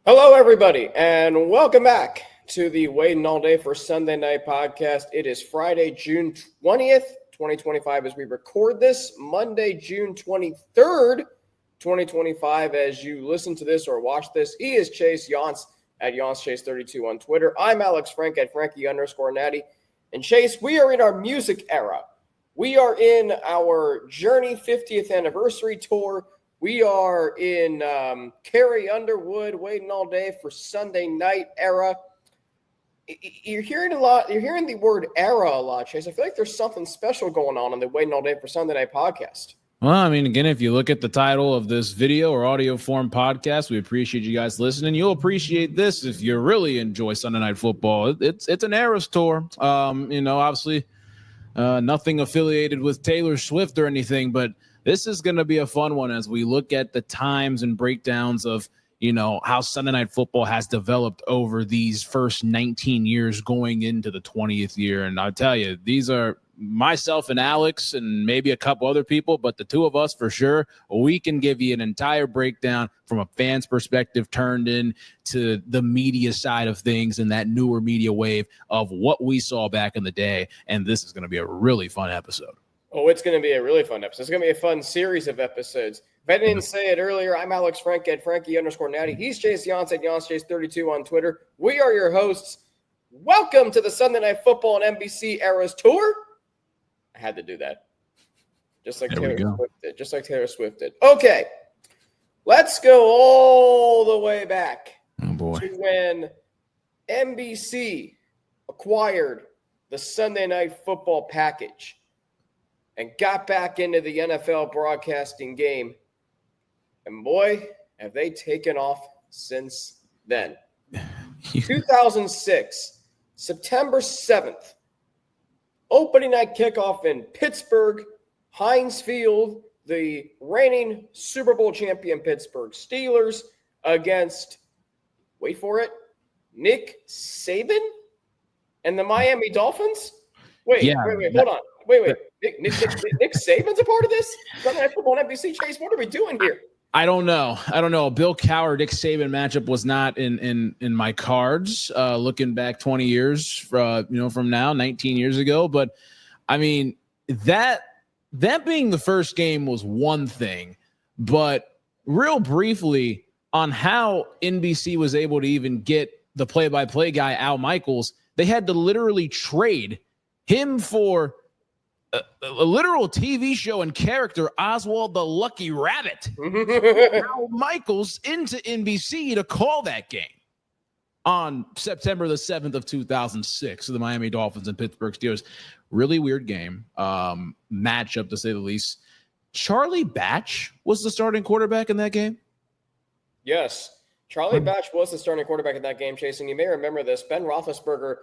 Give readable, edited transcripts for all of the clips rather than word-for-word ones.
Hello, everybody, and welcome back to the Waiting All Day for Sunday Night podcast. It is Friday, June 20th, 2025, as we record this, Monday, June 23rd, 2025. As you listen to this or watch this, he is Chase Younts at YountsChase32 on Twitter. I'm Alex Frank at Frankie_Natty. And Chase, we are in our music era. We are in our Journey 50th anniversary tour. We are in Carrie Underwood, Waiting All Day for Sunday Night era. You're hearing a lot. You're hearing the word era a lot, Chase. I feel like there's something special going on the Waiting All Day for Sunday Night podcast. Well, I mean, again, if you look at the title of this video or audio form podcast, we appreciate you guys listening. You'll appreciate this if you really enjoy Sunday Night Football. It's an Eras tour. Obviously, nothing affiliated with Taylor Swift or anything, but this is going to be a fun one as we look at the times and breakdowns of, how Sunday Night Football has developed over these first 19 years going into the 20th year. And I'll tell you, these are myself and Alex and maybe a couple other people, but the two of us for sure, we can give you an entire breakdown from a fan's perspective turned in to the media side of things and that newer media wave of what we saw back in the day. And this is going to be a really fun episode. Oh, it's going to be a really fun episode. It's going to be a fun series of episodes. If I didn't say it earlier, I'm Alex Frank at Frankie_Natty. He's Chase Younts at YountsChase32 on Twitter. We are your hosts. Welcome to the Sunday Night Football and NBC Eras Tour. I had to do that. Just like Taylor Swift did. Okay. Let's go all the way back to when NBC acquired the Sunday Night Football package and got back into the NFL broadcasting game. And boy, have they taken off since then. 2006, September 7th, opening night kickoff in Pittsburgh, Heinz Field, the reigning Super Bowl champion Pittsburgh Steelers against, wait for it, Nick Saban and the Miami Dolphins? Wait, hold on. Wait. Nick Saban's a part of this? Sunday Night Football on NBC, Chase, what are we doing here? I don't know. Bill Cowher, Nick Saban matchup was not in my cards. Looking back 20 years from now, 19 years ago. But I mean, that being the first game was one thing. But real briefly on how NBC was able to even get the play-by-play guy, Al Michaels, they had to literally trade him for a literal TV show and character, Oswald the Lucky Rabbit. Al Michaels into NBC to call that game on September the 7th of 2006. So the Miami Dolphins and Pittsburgh Steelers. Really weird game, matchup to say the least. Charlie Batch was the starting quarterback in that game? Yes. Charlie Batch was the starting quarterback in that game, Chase, and you may remember this. Ben Roethlisberger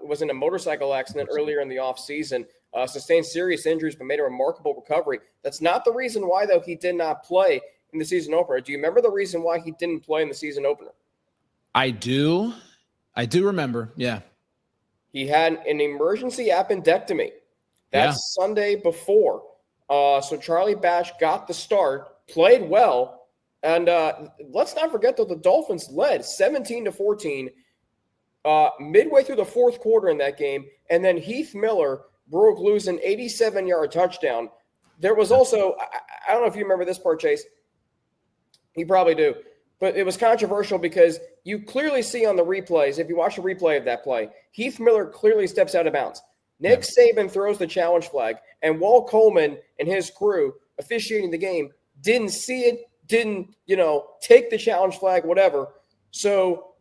was in a motorcycle accident earlier in the offseason, sustained serious injuries, but made a remarkable recovery. That's not the reason why, though, he did not play in the season opener. Do you remember the reason why he didn't play in the season opener? I do remember, yeah. He had an emergency appendectomy. That's Sunday before. So Charlie Batch got the start, played well, and let's not forget that the Dolphins led 17-14 midway through the fourth quarter in that game, and then Heath Miller broke loose an 87-yard touchdown. There was also, I don't know if you remember this part, Chase. You probably do. But it was controversial because you clearly see on the replays, if you watch a replay of that play, Heath Miller clearly steps out of bounds. Nick Saban throws the challenge flag, and Walt Coleman and his crew officiating the game didn't see it, didn't, take the challenge flag, whatever. So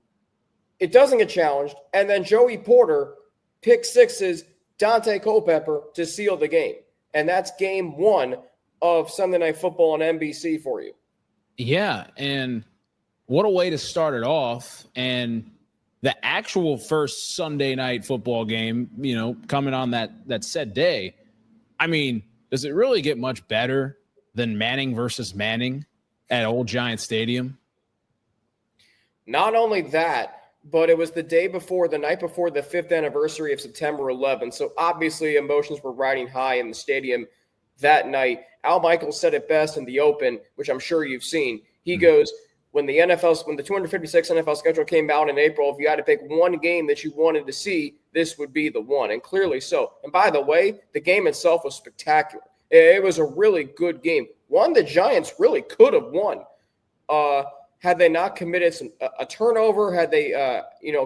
it doesn't get challenged. And then Joey Porter pick sixes Dante Culpepper to seal the game. And that's game one of Sunday Night Football on NBC for you. Yeah, and what a way to start it off. And the actual first Sunday Night Football game, coming on that said day, I mean, does it really get much better than Manning versus Manning at Old Giant Stadium? Not only that, but it was the night before the 5th anniversary of September 11th. So obviously emotions were riding high in the stadium that night. Al Michaels said it best in the open, which I'm sure you've seen. He goes, when the 256 NFL schedule came out in April, if you had to pick one game that you wanted to see, this would be the one, and clearly so. And by the way, the game itself was spectacular. It was a really good game. One the Giants really could have won had they not committed a turnover, had they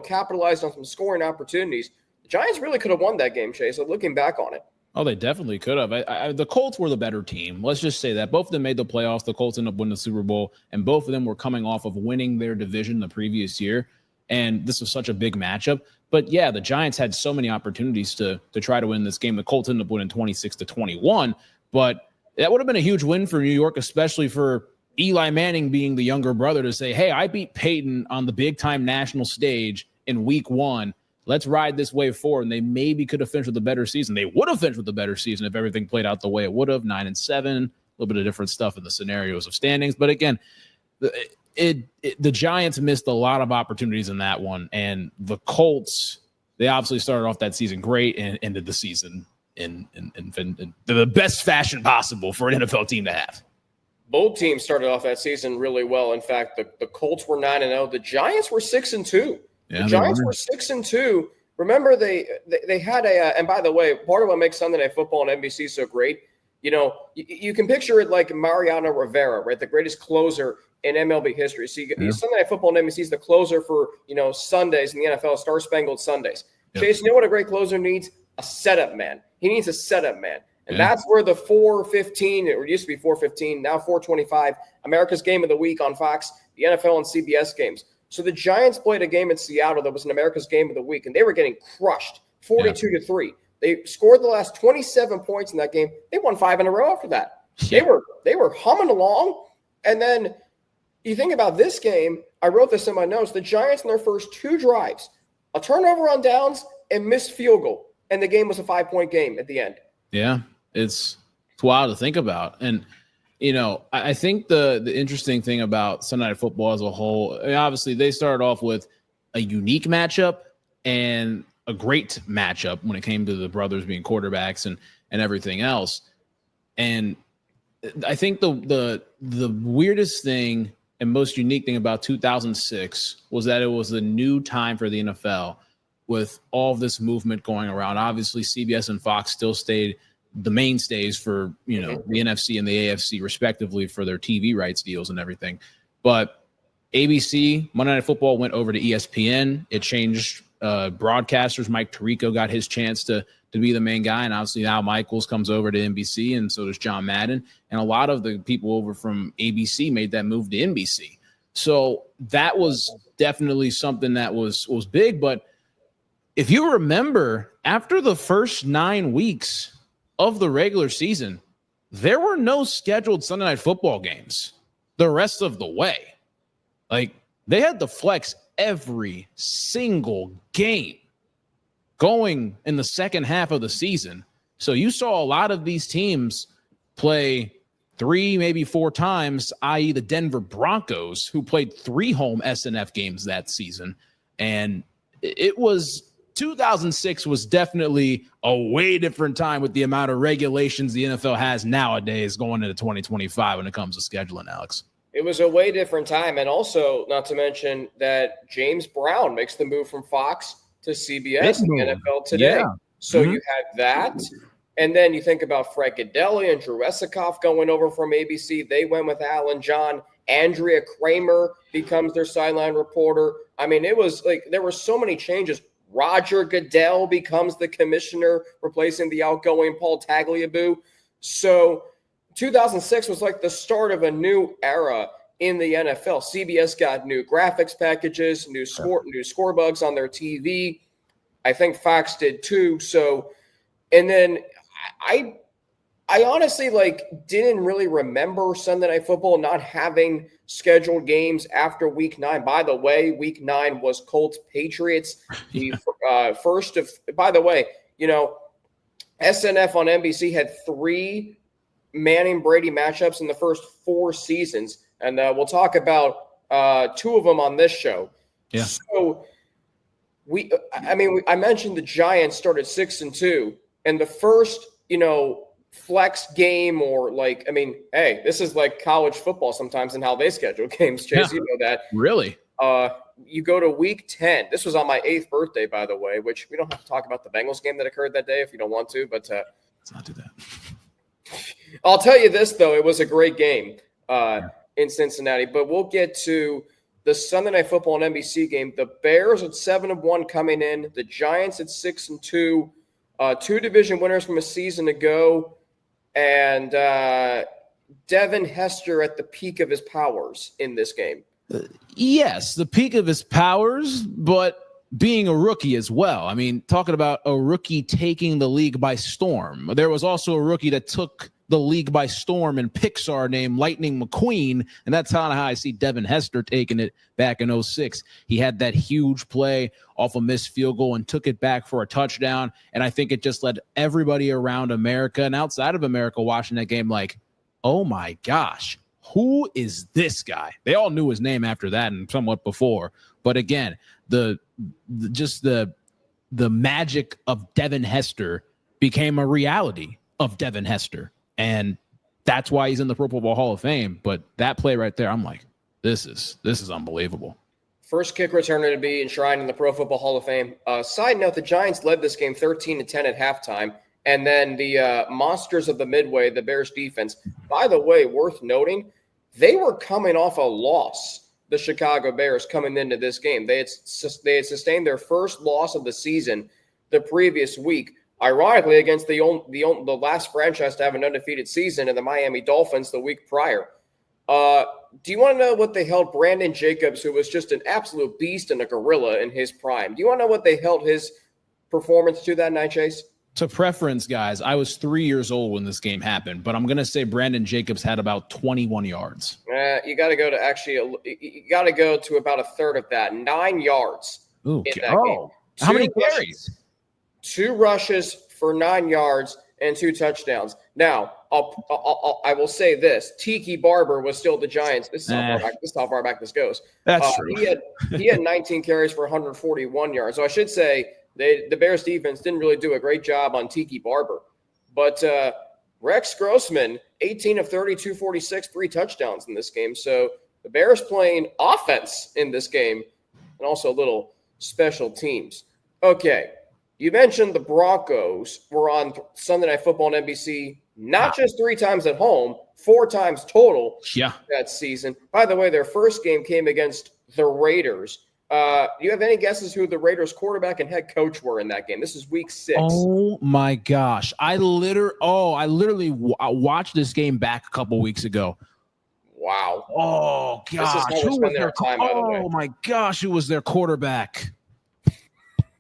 capitalized on some scoring opportunities. The Giants really could have won that game, Chase. So looking back on it. Oh, they definitely could have. The Colts were the better team. Let's just say that. Both of them made the playoffs. The Colts ended up winning the Super Bowl, and both of them were coming off of winning their division the previous year. And this was such a big matchup. But, yeah, the Giants had so many opportunities to try to win this game. The Colts ended up winning 26-21. But that would have been a huge win for New York, especially for Eli Manning being the younger brother, to say, hey, I beat Peyton on the big-time national stage in week 1. Let's ride this wave forward. And they maybe could have finished with a better season. They would have finished with a better season if everything played out the way it would have. 9-7, a little bit of different stuff in the scenarios of standings. But again, the Giants missed a lot of opportunities in that one. And the Colts, they obviously started off that season great and ended the season in the best fashion possible for an NFL team to have. Both teams started off that season really well. In fact, the Colts were 9-0. The Giants were 6-2. Yeah, the Giants were 6-2. Remember, they had and by the way, part of what makes Sunday Night Football on NBC so great, you can picture it like Mariano Rivera, right? The greatest closer in MLB history. So Sunday Night Football on NBC is the closer for, Sundays in the NFL, Star Spangled Sundays. Yep. Chase, you know what a great closer needs? A setup man. He needs a setup man. And that's where the 4:15, it used to be 4:15, now 4:25, America's Game of the Week on Fox, the NFL and CBS games. So the Giants played a game in Seattle that was an America's Game of the Week, and they were getting crushed 42-3. They scored the last 27 points in that game. They won 5 in a row after that. Yeah. They were humming along. And then you think about this game, I wrote this in my notes, the Giants in their first 2 drives, a turnover on downs and missed field goal, and the game was a 5-point game at the end. Yeah, it's wild to think about. And I think the interesting thing about Sunday Night Football as a whole, obviously they started off with a unique matchup and a great matchup when it came to the brothers being quarterbacks and everything else. And I think the weirdest thing and most unique thing about 2006 was that it was a new time for the NFL with all of this movement going around. Obviously, CBS and Fox still stayed the mainstays for, the NFC and the AFC respectively for their TV rights deals and everything. But ABC, Monday Night Football, went over to ESPN. It changed broadcasters. Mike Tirico got his chance to be the main guy. And obviously now Michaels comes over to NBC, and so does John Madden. And a lot of the people over from ABC made that move to NBC. So that was definitely something that was big. But if you remember, after the first 9 weeks of the regular season, there were no scheduled Sunday Night Football games the rest of the way. Like, they had to flex every single game going in the second half of the season. So you saw a lot of these teams play 3, maybe 4 times, i.e. the Denver Broncos, who played 3 home SNF games that season. And it was 2006 was definitely a way different time with the amount of regulations the NFL has nowadays going into 2025 when it comes to scheduling, Alex. It was a way different time. And also, not to mention that James Brown makes the move from Fox to CBS in the NFL today. Yeah. So you had that. And then you think about Frank and and Drew Esikoff going over from ABC. They went with Alan John. Andrea Kramer becomes their sideline reporter. I mean, it was like there were so many changes. Roger Goodell becomes the commissioner, replacing the outgoing Paul Tagliabue. So 2006 was like the start of a new era in the NFL. CBS got new graphics packages, new score bugs on their TV. I think Fox did too. So, and then I honestly didn't really remember Sunday Night Football not having scheduled games after Week 9. By the way, Week 9 was Colts Patriots. The first of. By the way, SNF on NBC had 3 Manning Brady matchups in the first 4 seasons, and we'll talk about 2 of them on this show. Yeah. So I mentioned the Giants started 6-2, and the first flex game or like, I mean, hey, this is like college football sometimes and how they schedule games, Chase. You know that. Really? You go to week 10. This was on my 8th birthday, by the way, which we don't have to talk about the Bengals game that occurred that day if you don't want to, but let's not do that. I'll tell you this, though. It was a great game in Cincinnati, but we'll get to the Sunday Night Football and NBC game. The Bears at 7-1 coming in, the Giants at 6-2, 2 division winners from a season ago, and Devin Hester at the peak of his powers in this game. Yes, the peak of his powers, but being a rookie as well. I mean, talking about a rookie taking the league by storm. There was also a rookie that took the league by storm in Pixar named Lightning McQueen, and that's kind of how I see Devin Hester taking it back in 2006. He had that huge play off a missed field goal and took it back for a touchdown, and I think it just led everybody around America and outside of America watching that game like, oh my gosh, who is this guy? They all knew his name after that and somewhat before. But again, the magic of Devin Hester became a reality of Devin Hester. And that's why he's in the Pro Football Hall of Fame. But that play right there, I'm like, this is unbelievable. First kick returner to be enshrined in the Pro Football Hall of Fame. Side note, the Giants led this game 13-10 at halftime. And then the monsters of the Midway, the Bears defense, by the way, worth noting, they were coming off a loss, the Chicago Bears, coming into this game. They had sustained their first loss of the season the previous week, ironically against the last franchise to have an undefeated season in the Miami Dolphins the week prior. Do you want to know what they held Brandon Jacobs, who was just an absolute beast and a gorilla in his prime? Do you want to know what they held his performance to that night, Chase? To preference, guys, I was 3 years old when this game happened, but I'm going to say Brandon Jacobs had about 21 yards. You got to go to about a third of that, 9 yards. Ooh, in that game. How many carries? 2 rushes for 9 yards and 2 touchdowns. Now, I will say this: Tiki Barber was still the Giants. This is how far back this goes. That's true. He had 19 carries for 141 yards. So I should say the Bears defense didn't really do a great job on Tiki Barber. But Rex Grossman, 18 of 30, 246, 3 touchdowns in this game. So the Bears playing offense in this game and also a little special teams. Okay. You mentioned the Broncos were on Sunday Night Football on NBC, not just 3 times at home, 4 times total that season. By the way, their first game came against the Raiders. Do you have any guesses who the Raiders quarterback and head coach were in that game? This is week 6. Oh, my gosh. I literally watched this game back a couple weeks ago. Wow. Oh, gosh. This is how we're spending our time, by the way. Oh, my gosh. Who was their quarterback?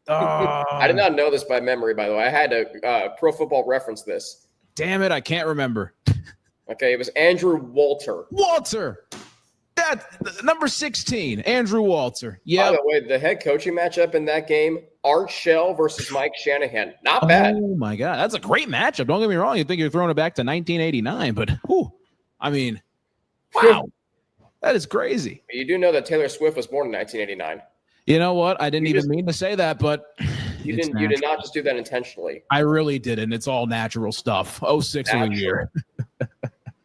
I did not know this by memory, by the way. I had to Pro Football Reference this. Damn it, I can't remember. Okay, it was Andrew Walter. That's number 16, Andrew Walter. Yeah. By the way, the head coaching matchup in that game, Art Shell versus Mike Shanahan. Not bad. Oh, my God. That's a great matchup. Don't get me wrong. You think you're throwing it back to 1989, but I mean, wow. That is crazy. You do know that Taylor Swift was born in 1989. You know what? I didn't even mean to say that, but you did not just do that intentionally. I really didn't. It's all natural stuff. 06 of the year.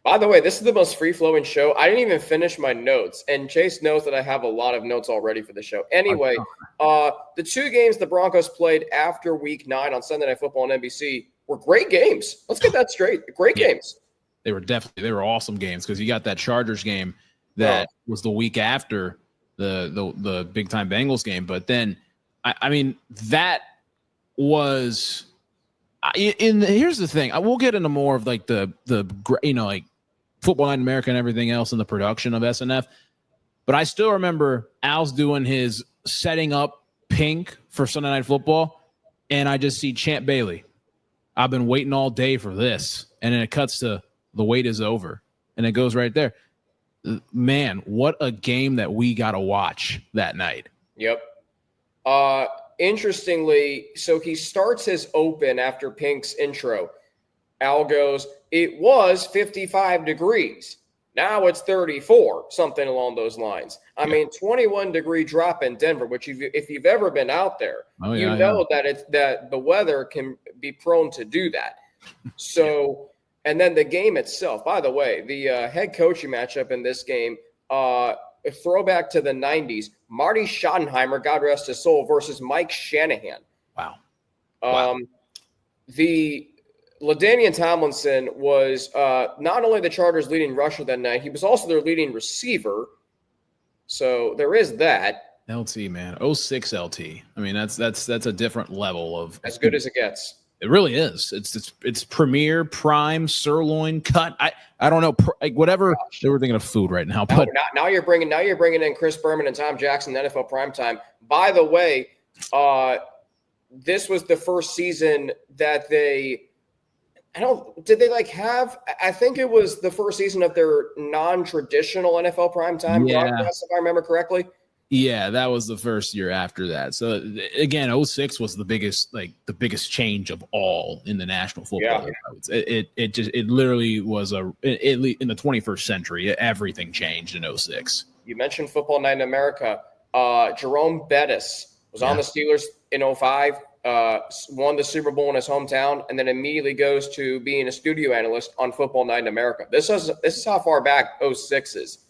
By the way, this is the most free-flowing show. I didn't even finish my notes, and Chase knows that I have a lot of notes already for the show. Anyway, the 2 games the Broncos played after Week 9 on Sunday Night Football on NBC were great games. Let's get that straight. Great games. They were awesome games because you got that Chargers game that was the week after the big time Bengals game. But then, I mean, that was here's the thing. I will get into more of like the like Football Night in America and everything else in the production of SNF. But I still remember Al's doing his setting up Pink for Sunday Night Football. And I just see Champ Bailey. I've been waiting all day for this. And then it cuts to the wait is over. And it goes right there. Man, what a game that we got to watch that night. Yep. Interestingly, so he starts his open after Pink's intro. Al goes, it was 55 degrees. Now it's 34, something along those lines. I mean, 21-degree drop in Denver, which if you've ever been out there, you know that the weather can be prone to do that. So And then the game itself, by the way, the head coaching matchup in this game, a throwback to the 90s, Marty Schottenheimer, God rest his soul, versus Mike Shanahan. Wow. The LaDainian Tomlinson was not only the Chargers' leading rusher that night, he was also their leading receiver. So there is that. LT, man. 06 LT. I mean, that's a different level of as good as it gets. It really is. It's premier, prime, sirloin, cut. I don't know, whatever. They were thinking of food right now. But now you're bringing in Chris Berman and Tom Jackson, NFL primetime. By the way, this was the first season that I think it was the first season of their non-traditional NFL primetime broadcast, if I remember correctly. Yeah, that was the first year after that. So again, 06 was the biggest change of all in the National Football. Yeah. It literally was in the 21st century. Everything changed in 06. You mentioned Football Night in America. Jerome Bettis was on the Steelers in 05. Won the Super Bowl in his hometown, and then immediately goes to being a studio analyst on Football Night in America. This is how far back 06 is.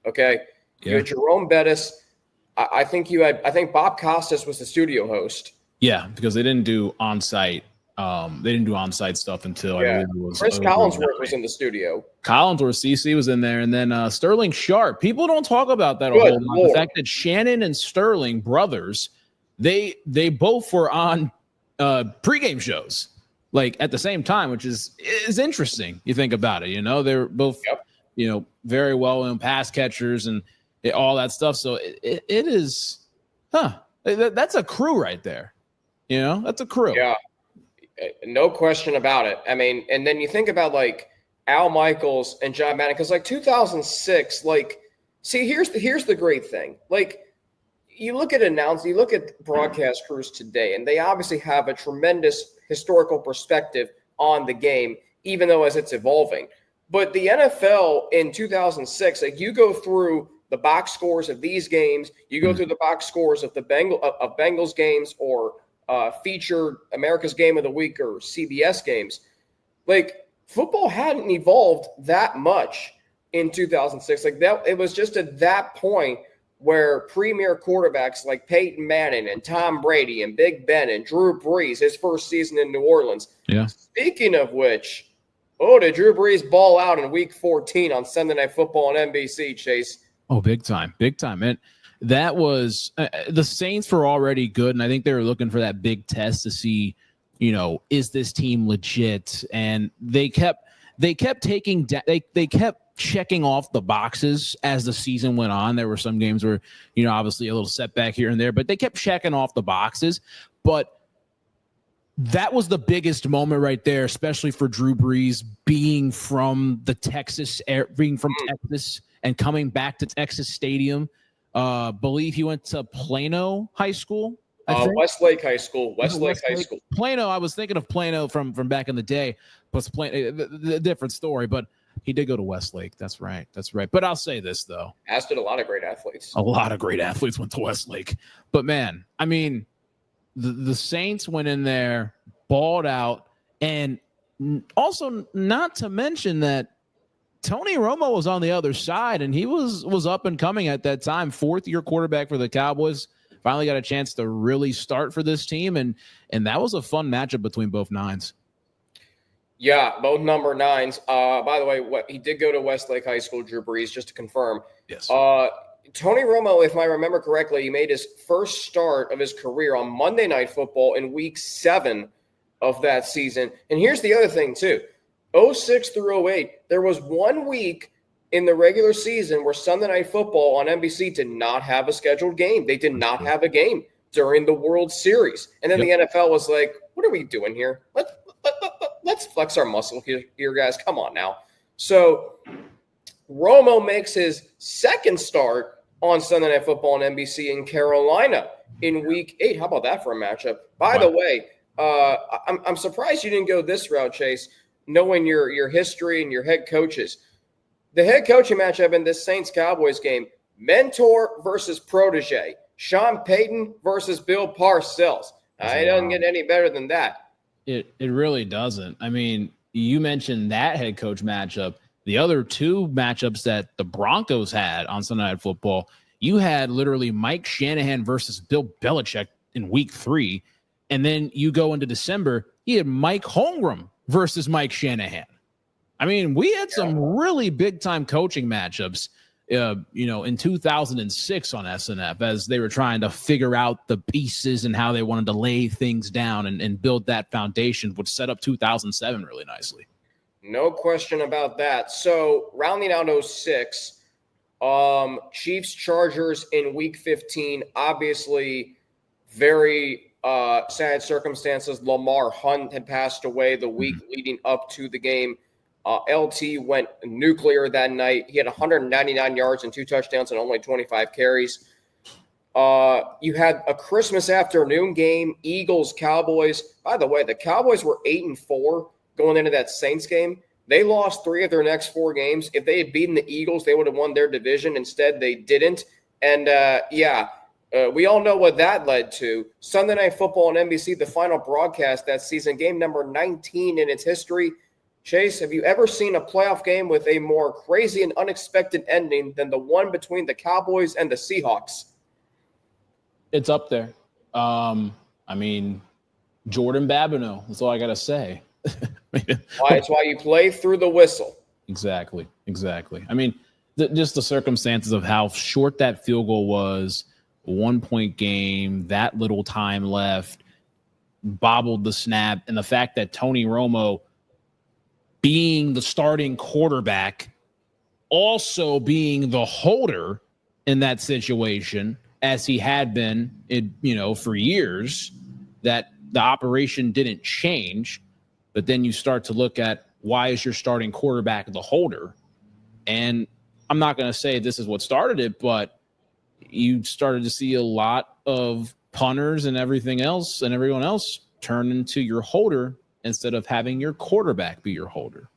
Okay, you had Jerome Bettis. I think Bob Costas was the studio host. Yeah, because they didn't do on-site. They didn't do on-site stuff until I believe it was Chris Collinsworth was in the studio. Collinsworth, CC was in there, and then Sterling Sharp. People don't talk about that a whole lot. The fact that Shannon and Sterling, brothers, they both were on pregame shows like at the same time, which is interesting. You think about it, they're both very well known pass catchers and all that stuff. So it is, that's a crew right there. That's a crew. Yeah, no question about it. I mean, and then you think about like Al Michaels and John Madden, because like 2006, here's the great thing. Like, you look at broadcast crews today, and they obviously have a tremendous historical perspective on the game, even though as it's evolving. But the NFL in 2006, like, you go through the box scores of these games, you go through the box scores of the Bengals games, or featured America's Game of the Week or CBS games. Like, football hadn't evolved that much in 2006. Like, that, it was just at that point where premier quarterbacks like Peyton Manning and Tom Brady and Big Ben and Drew Brees, his first season in New Orleans. Yeah. Speaking of which, did Drew Brees ball out in Week 14 on Sunday Night Football on NBC, Chase? Oh, big time. And that was the Saints were already good, and I think they were looking for that big test to see, is this team legit? And they kept checking off the boxes as the season went on. There were some games where, obviously a little setback here and there, but they kept checking off the boxes. But that was the biggest moment right there, especially for Drew Brees being from Texas and coming back to Texas Stadium. Believe he went to Plano High School. Westlake High School. Plano. I was thinking of Plano from back in the day, plus Plano, the different story, but he did go to Westlake. That's right. But I'll say this, though. As did a lot of great athletes. A lot of great athletes went to Westlake. But, man, I mean, the Saints went in there, balled out, and also not to mention that Tony Romo was on the other side, and he was up and coming at that time, fourth-year quarterback for the Cowboys. Finally got a chance to really start for this team, and that was a fun matchup between both nines. Yeah, both number nines. By the way, he did go to Westlake High School, Drew Brees, just to confirm. Yes. Tony Romo, if I remember correctly, he made his first start of his career on Monday Night Football in Week 7 of that season. And here's the other thing, too. 06 through 08, there was 1 week in the regular season where Sunday Night Football on NBC did not have a scheduled game. They did not have a game during the World Series. And then the NFL was like, what are we doing here? Let's flex our muscle here, guys. Come on now. So Romo makes his second start on Sunday Night Football on NBC in Carolina in Week 8. How about that for a matchup? By the way, I'm surprised you didn't go this route, Chase, knowing your history and your head coaches. The head coaching matchup in this Saints-Cowboys game, mentor versus protege. Sean Payton versus Bill Parcells. It doesn't get any better than that. It really doesn't. I mean, you mentioned that head coach matchup. The other two matchups that the Broncos had on Sunday Night Football, you had literally Mike Shanahan versus Bill Belichick in week 3. And then you go into December, you had Mike Holmgren versus Mike Shanahan. I mean, we had some really big-time coaching matchups, in 2006 on SNF as they were trying to figure out the pieces and how they wanted to lay things down and build that foundation, which set up 2007 really nicely. No question about that. So rounding out 06, Chiefs Chargers in week 15, obviously very sad circumstances. Lamar Hunt had passed away the week leading up to the game. LT went nuclear that night. He had 199 yards and 2 touchdowns and only 25 carries. You had a Christmas afternoon game, Eagles, Cowboys. By the way, the Cowboys were 8-4 going into that Saints game. They lost 3 of their next 4 games. If they had beaten the Eagles, they would have won their division. Instead, they didn't. And, we all know what that led to. Sunday Night Football on NBC, the final broadcast that season, game number 19 in its history. Chase, have you ever seen a playoff game with a more crazy and unexpected ending than the one between the Cowboys and the Seahawks? It's up there. Jordan Babineau. That's all I got to say. It's why you play through the whistle. Exactly. I mean, just the circumstances of how short that field goal was, 1-point game, that little time left, bobbled the snap, and the fact that Tony Romo, being the starting quarterback, also being the holder in that situation, as he had been, for years, that the operation didn't change. But then you start to look at, why is your starting quarterback the holder? And I'm not going to say this is what started it, but you started to see a lot of punters and everyone else turn into your holder instead of having your quarterback be your holder.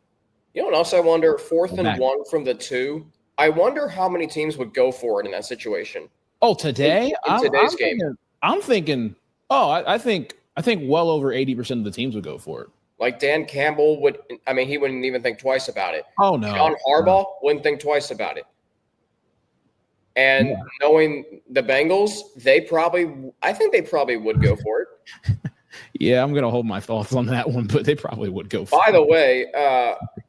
You know what else I wonder? 4th and 1 from the 2. I wonder how many teams would go for it in that situation. Oh, today? In today's game. I'm thinking, I think well over 80% of the teams would go for it. Like Dan Campbell he wouldn't even think twice about it. Oh, no. John Harbaugh wouldn't think twice about it. And knowing the Bengals, I think they probably would go for it. Yeah, I'm going to hold my thoughts on that one, but they probably would go for it. By the way,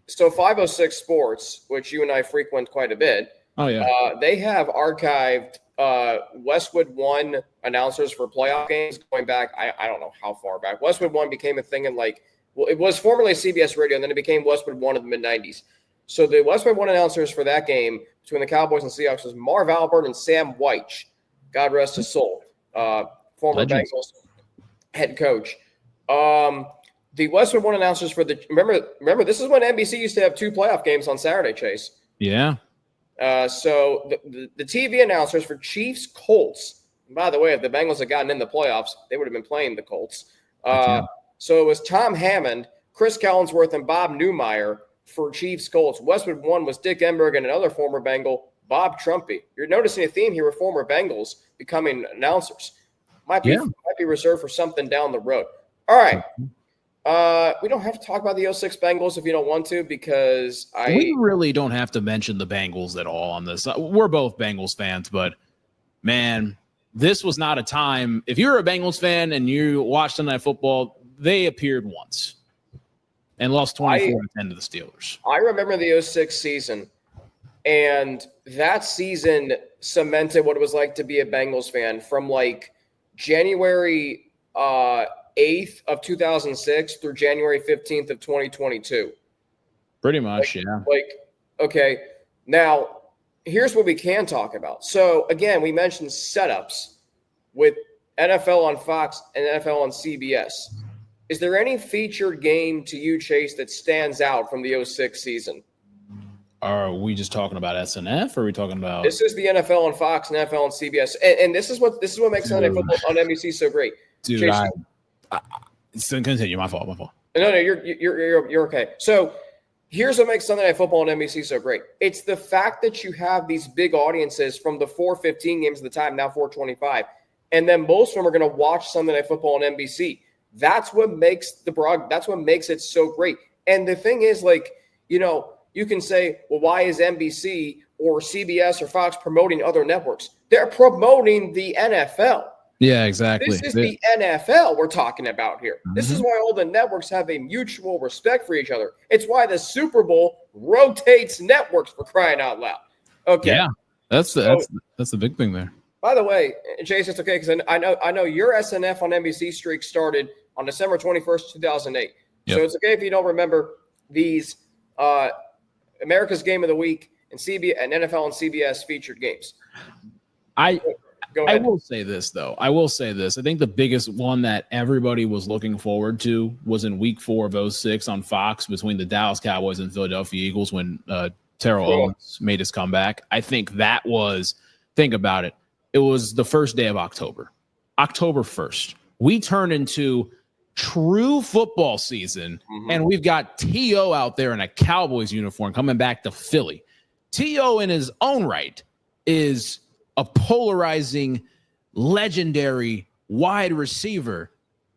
so 506 Sports, which you and I frequent quite a bit, they have archived Westwood One announcers for playoff games going back, I don't know how far back. Westwood One became a thing in it was formerly CBS Radio, and then it became Westwood One in the mid-'90s. So the Westwood One announcers for that game between the Cowboys and Seahawks was Marv Albert and Sam Weich. God rest his soul. Former Bengals head coach. The Westwood One announcers for remember this is when NBC used to have 2 playoff games on Saturday, Chase. Yeah. So the TV announcers for Chiefs Colts. And by the way, if the Bengals had gotten in the playoffs, they would have been playing the Colts. So it was Tom Hammond, Chris Collinsworth, and Bob Newmeyer for Chiefs Colts. Westwood One was Dick Enberg and another former Bengal, Bob Trumpy. You're noticing a theme here with former Bengals becoming announcers. Might be reserved for something down the road. All right. We don't have to talk about the 06 Bengals if you don't want to, because we really don't have to mention the Bengals at all on this. We're both Bengals fans, but man, this was not a time. If you're a Bengals fan and you watched Sunday Night Football, they appeared once and lost 24-10 to the Steelers. I remember the 06 season, and that season cemented what it was like to be a Bengals fan from January 8th of 2006 through January 15th of 2022. Pretty much, Okay. Now, here's what we can talk about. So, again, we mentioned setups with NFL on Fox and NFL on CBS. Is there any featured game to you, Chase, that stands out from the 06 season? Are we just talking about SNF, or are we talking about? This is the NFL on Fox and NFL on CBS, and this is what makes Sunday Football on NBC so great. Dude, Chase, continue. My fault. No, you're okay. So here's what makes Sunday Night Football on NBC so great. It's the fact that you have these big audiences from the 4:15 games at the time, now 4:25, and then most of them are going to watch Sunday Night Football on NBC. That's what makes it so great. And the thing is, like, you can say, well, why is NBC or CBS or Fox promoting other networks? They're promoting the NFL. Yeah, exactly. This is the NFL we're talking about here. Mm-hmm. This is why all the networks have a mutual respect for each other. It's why the Super Bowl rotates networks, for crying out loud. Okay. Yeah, that's the big thing there. By the way, Chase, it's okay because I know your SNF on NBC streak started on December 21st, 2008. Yep. So it's okay if you don't remember these America's Game of the Week and NFL and CBS featured games. Go ahead. I will say this, though. I think the biggest one that everybody was looking forward to was in week 4 of 2006 on Fox between the Dallas Cowboys and Philadelphia Eagles when Terrell Owens made his comeback. I think that was, think about it, it was the first day of October 1st. We turn into true football season, and we've got T.O. out there in a Cowboys uniform coming back to Philly. T.O. in his own right is a polarizing, legendary wide receiver,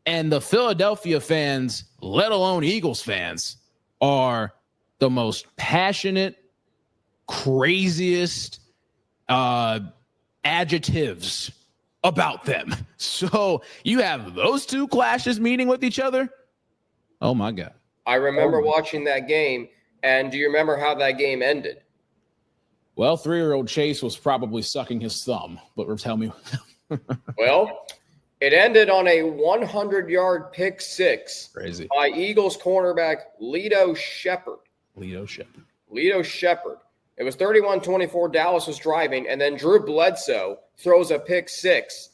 and the Philadelphia fans, let alone Eagles fans, are the most passionate, craziest adjectives about them. So you have those two clashes meeting with each other. Oh my God. I remember watching that game. And do you remember how that game ended? Well, 3-year-old Chase was probably sucking his thumb, but tell me. Well, it ended on a 100-yard pick six. Crazy. By Eagles cornerback Lito Shepherd. It was 31-24. Dallas was driving, and then Drew Bledsoe throws a pick six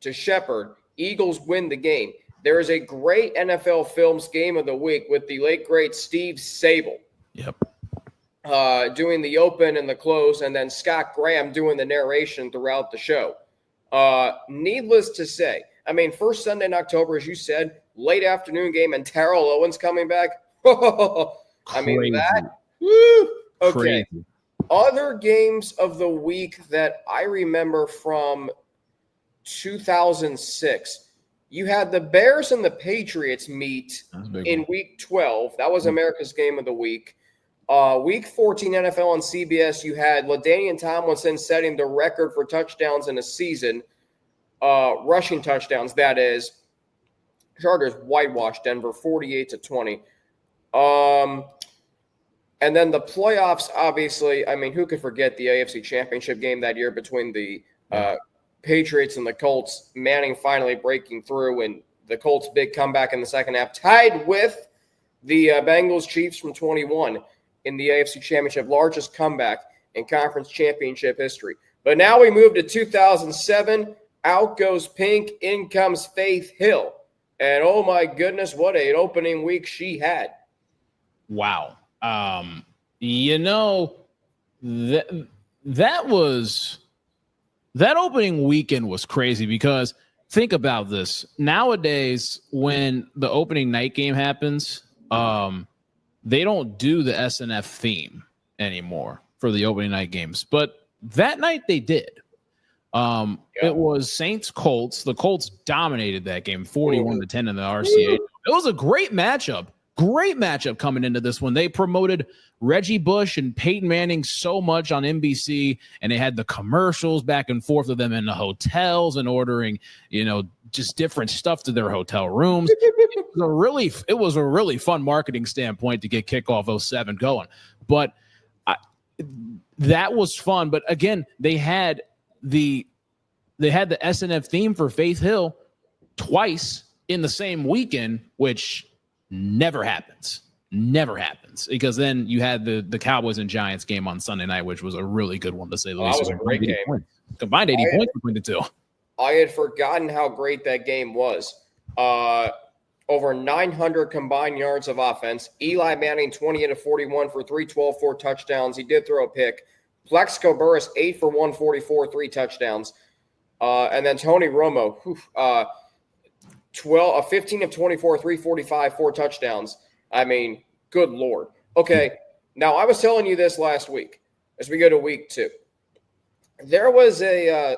to Shepherd. Eagles win the game. There is a great NFL Films Game of the Week with the late, great Steve Sable. Yep. Doing the open and the close, and then Scott Graham doing the narration throughout the show. Needless to say, I mean, first Sunday in October, as you said, late afternoon game, and Terrell Owens coming back. I mean, that. Woo, okay. Crazy. Other games of the week that I remember from 2006, you had the Bears and the Patriots meet in week 12. That was America's Game of the Week. Week 14 NFL on CBS, you had LaDainian Tomlinson setting the record for touchdowns in a season, rushing touchdowns, that is. Chargers whitewashed Denver 48-20. And then the playoffs, obviously, I mean, who could forget the AFC Championship game that year between the Patriots and the Colts, Manning finally breaking through, and the Colts' big comeback in the second half, tied with the Bengals Chiefs from 21 in the AFC Championship, largest comeback in conference championship history. But now we move to 2007. Out goes Pink, in comes Faith Hill. And oh my goodness, what an opening week she had. Wow. That opening weekend was crazy because think about this. Nowadays, when the opening night game happens, they don't do the SNF theme anymore for the opening night games. But that night they did. It was Saints Colts. The Colts dominated that game 41-10 in the RCA. It was a great matchup. Great matchup coming into this one. They promoted Reggie Bush and Peyton Manning so much on NBC, and they had the commercials back and forth of them in the hotels and ordering, just different stuff to their hotel rooms. It was a really fun marketing standpoint to get kickoff 07 going. But that was fun. But again, they had the SNF theme for Faith Hill twice in the same weekend, which never happens because then you had the Cowboys and Giants game on Sunday night, which was a really good one to say the least. That was a great game. Combined 80 points between the two. I had forgotten how great that game was. Over 900 combined yards of offense. Eli Manning 28-41 for 312, 4 touchdowns. He did throw a pick. Plexico Burress 8 for 144, 3 touchdowns. And then Tony Romo, 15 of 24, 345, 4 touchdowns. I mean, good Lord. Okay, now I was telling you this last week as we go to week 2. There was a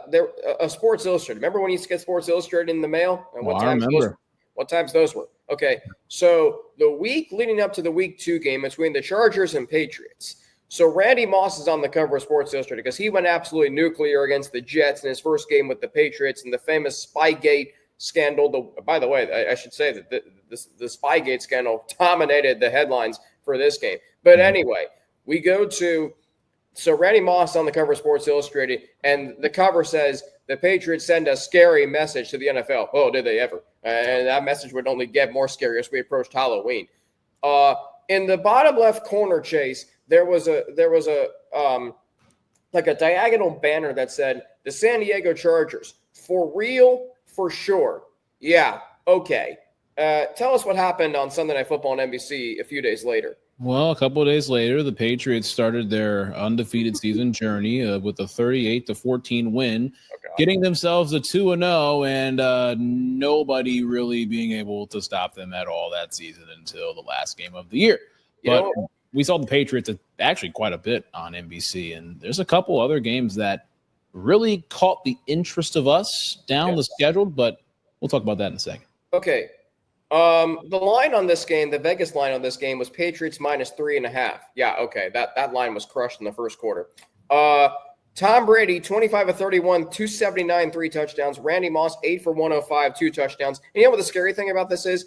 Sports Illustrated. Remember when you used to get Sports Illustrated in the mail? And I remember. What times those were? Okay, so the week leading up to the Week 2 game between the Chargers and Patriots. So Randy Moss is on the cover of Sports Illustrated because he went absolutely nuclear against the Jets in his first game with the Patriots and the famous Spygate scandal. By the way, I should say that the Spygate scandal dominated the headlines for this game. But anyway, we go to Randy Moss on the cover of Sports Illustrated, and the cover says, the Patriots send a scary message to the NFL. Oh, did they ever? And that message would only get more scary as we approached Halloween. In the bottom left corner, Chase, there was a like a diagonal banner that said, the San Diego Chargers, for real, for sure. Yeah, okay. Tell us what happened on Sunday Night Football on NBC a few days later. Well, a couple of days later, the Patriots started their undefeated season journey with a 38-14 win, getting themselves a 2-0, and nobody really being able to stop them at all that season until the last game of the year. But we saw the Patriots actually quite a bit on NBC, and there's a couple other games that really caught the interest of us down the schedule, but we'll talk about that in a second. Okay. The line on this game, the Vegas line on this game was Patriots -3.5. Yeah, okay. That line was crushed in the first quarter. Tom Brady, 25 of 31, 279, 3 touchdowns. Randy Moss, 8 for 105, 2 touchdowns. And you know what the scary thing about this is?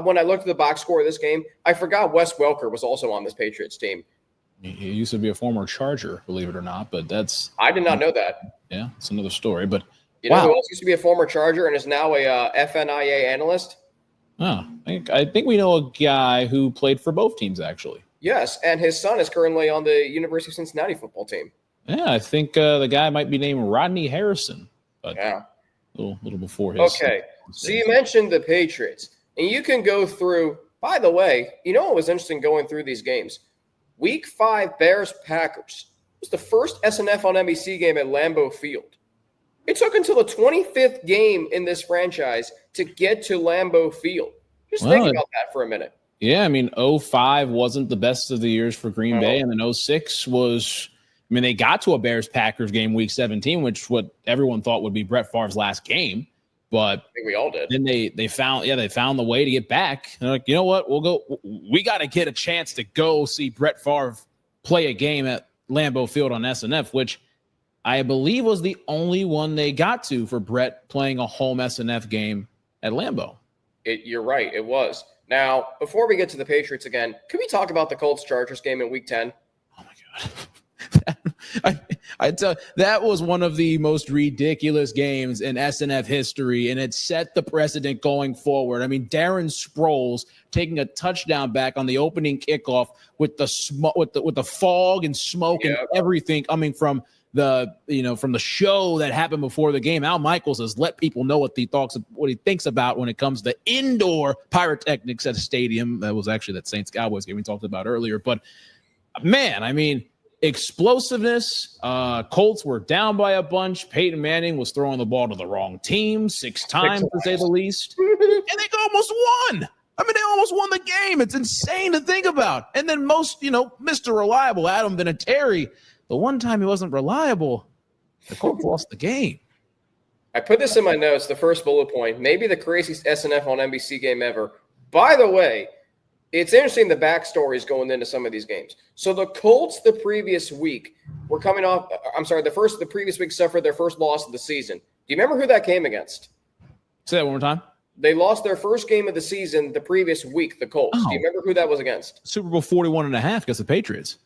When I looked at the box score of this game, I forgot Wes Welker was also on this Patriots team. He used to be a former Charger, believe it or not, but I did not know that. Yeah, it's another story. But you know who else used to be a former Charger and is now a FNIA analyst? Oh, I think we know a guy who played for both teams, actually. Yes, and his son is currently on the University of Cincinnati football team. Yeah, I think the guy might be named Rodney Harrison. But yeah. A little before his. Okay, so you mentioned the Patriots, and you can go through, by the way, you know what was interesting going through these games? Week 5 Bears-Packers was the first SNF on NBC game at Lambeau Field. It took until the 25th game in this franchise to get to Lambeau Field. Just think about that for a minute. Yeah, I mean, 05 wasn't the best of the years for Green Bay, and then 06 was – I mean, they got to a Bears-Packers game week 17, which what everyone thought would be Brett Favre's last game. But I think we all did. Then they found the way to get back. They're like, you know what? We'll go – we got to get a chance to go see Brett Favre play a game at Lambeau Field on SNF, which – I believe was the only one they got to for Brett playing a home SNF game at Lambeau. You're right. It was. Now, before we get to the Patriots again, can we talk about the Colts-Chargers game in Week 10? Oh, my God. I tell that was one of the most ridiculous games in SNF history, and it set the precedent going forward. I mean, Darren Sproles taking a touchdown back on the opening kickoff with the fog and smoke and everything coming from the show that happened before the game. Al Michaels has let people know what he thinks about when it comes to indoor pyrotechnics at a stadium. That was actually that Saints Cowboys game we talked about earlier. But man, I mean, explosiveness. Colts were down by a bunch. Peyton Manning was throwing the ball to the wrong team 6 times, to say the least, and they almost won. I mean, they almost won the game. It's insane to think about. And then Mr. Reliable, Adam Vinatieri. The one time he wasn't reliable, the Colts lost the game. I put this in my notes, the first bullet point, maybe the craziest SNF on NBC game ever. By the way, it's interesting the backstories going into some of these games. So the Colts the previous week were coming off – the previous week suffered their first loss of the season. Do you remember who that came against? Say that one more time. They lost their first game of the season the previous week, the Colts. Do you remember who that was against? Super Bowl 41.5 against the Patriots.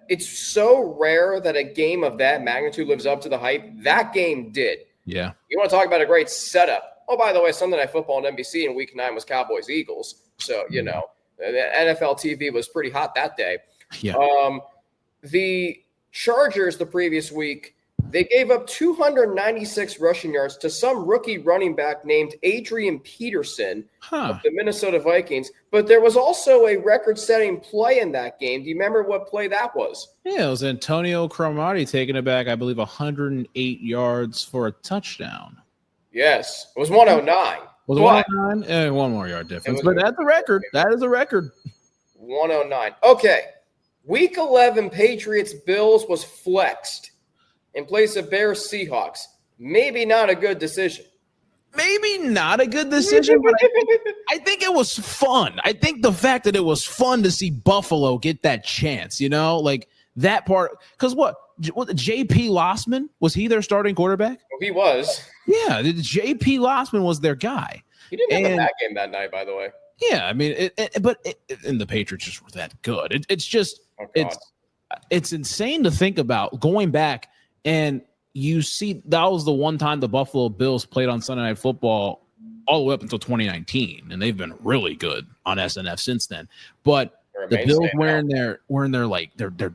It's so rare that a game of that magnitude lives up to the hype. That game did. Yeah. You want to talk about a great setup. Oh, by the way, Sunday Night Football on NBC in Week 9 was Cowboys-Eagles. So, the NFL TV was pretty hot that day. Yeah. The Chargers the previous week, they gave up 296 rushing yards to some rookie running back named Adrian Peterson of the Minnesota Vikings. But there was also a record-setting play in that game. Do you remember what play that was? Yeah, it was Antonio Cromartie taking it back, I believe, 108 yards for a touchdown. Yes. It was 109. Was it 109? 1 more yard difference. But that's a record. That is a record. 109. Okay. Week 11, Patriots-Bills was flexed in place of Bears-Seahawks. Maybe not a good decision. maybe not a good decision, but I think it was fun. I think the fact that it was fun to see Buffalo get that chance, like that part. Because what J.P. Lossman, was he their starting quarterback? He was. Yeah, J.P. Lossman was their guy. He didn't have a bad game that night, by the way. Yeah, I mean, and the Patriots just were that good. It's just it's insane to think about going back, and you see that was the one time the Buffalo Bills played on Sunday Night Football all the way up until 2019, and they've been really good on SNF since then. But the Bills wearing their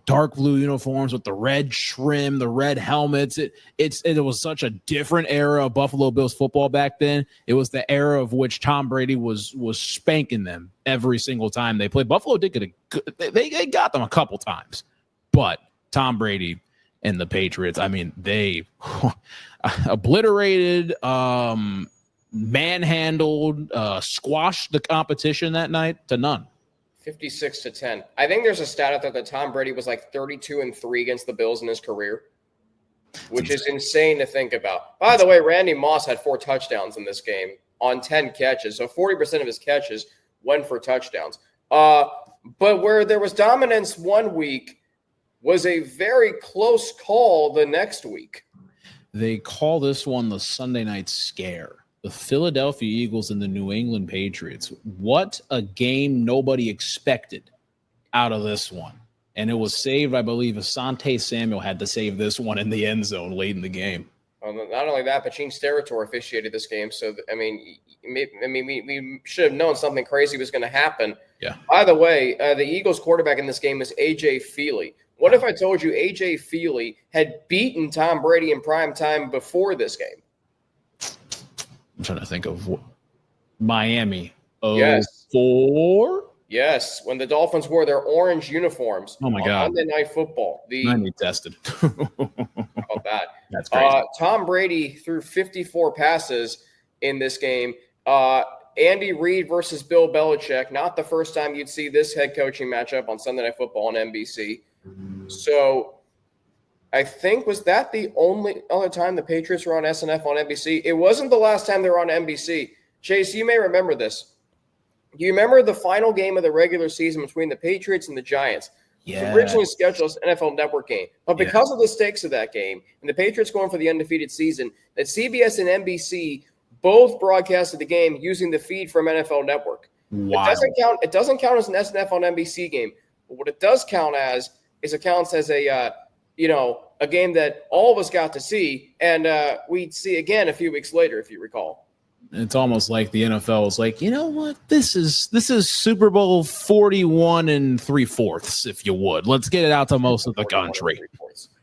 dark blue uniforms with the red trim, the red helmets. It was such a different era of Buffalo Bills football back then. It was the era of which Tom Brady was spanking them every single time they played. Buffalo did get they got them a couple times, but Tom Brady and the Patriots, I mean, they obliterated, manhandled, squashed the competition that night to none. 56-10. I think there's a stat out there that Tom Brady was like 32-3 against the Bills in his career, which is insane to think about. By the way, Randy Moss had 4 touchdowns in this game on 10 catches. So 40% of his catches went for touchdowns. But where there was dominance one week was a very close call the next week. They call this one the Sunday Night Scare. The Philadelphia Eagles and the New England Patriots. What a game nobody expected out of this one. And it was saved, I believe, Asante Samuel had to save this one in the end zone late in the game. Well, not only that, but Gene Steratore officiated this game. So, we should have known something crazy was going to happen. Yeah. By the way, the Eagles quarterback in this game is A.J. Feely. What if I told you A.J. Feely had beaten Tom Brady in prime time before this game? I'm trying to think of Miami. Yes. 04? Yes, when the Dolphins wore their orange uniforms. Oh, my God. Monday Night Football. I need tested. How about that? That's crazy. Tom Brady threw 54 passes in this game. Andy Reid versus Bill Belichick. Not the first time you'd see this head coaching matchup on Sunday Night Football on NBC. So I think, was that the only other time the Patriots were on SNF on NBC? It wasn't the last time they were on NBC. Chase, you may remember this. Do you remember the final game of the regular season between the Patriots and the Giants? Yeah. It was originally scheduled as an NFL Network game. But because of the stakes of that game and the Patriots going for the undefeated season, that CBS and NBC both broadcasted the game using the feed from NFL Network. Wow. It doesn't count as an SNF on NBC game. But what it does count as is it counts as a game that all of us got to see, and we'd see again a few weeks later, if you recall. It's almost like the NFL was like, you know what? This is Super Bowl 41 and 3/4, if you would. Let's get it out to most of the country.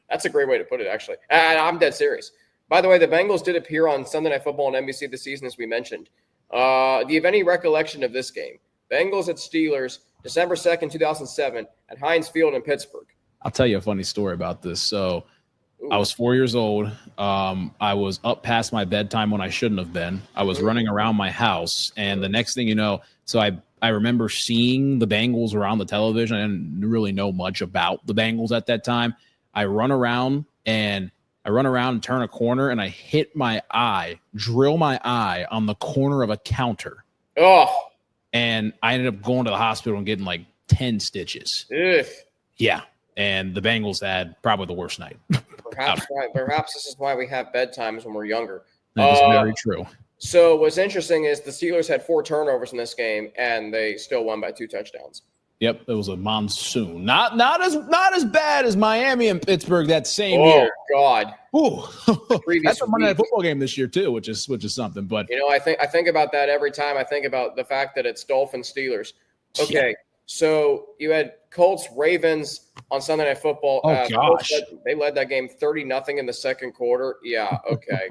That's a great way to put it, actually. And I'm dead serious. By the way, the Bengals did appear on Sunday Night Football on NBC this season, as we mentioned. Do you have any recollection of this game? Bengals at Steelers, December 2nd, 2007, at Heinz Field in Pittsburgh. I'll tell you a funny story about this. So I was 4 years old. I was up past my bedtime when I shouldn't have been. I was running around my house, and the next thing you know, so I remember seeing the Bengals around the television. I didn't really know much about the Bengals at that time. I run around and turn a corner, and I hit my eye, drill my eye on the corner of a counter. Oh. And I ended up going to the hospital and getting like 10 stitches. Ugh. Yeah. And the Bengals had probably the worst night. Perhaps this is why we have bedtimes when we're younger. That is very true. So what's interesting is the Steelers had 4 turnovers in this game, and they still won by 2 touchdowns. Yep, it was a monsoon. Not as bad as Miami and Pittsburgh that same year. Oh God! That's a Monday Night Football game this year too, which is something. But I think about that every time I think about the fact that it's Dolphins Steelers. Okay, yeah. So you had Colts Ravens on Sunday Night Football. Oh gosh, they led that game 30-0 in the second quarter. Yeah, okay.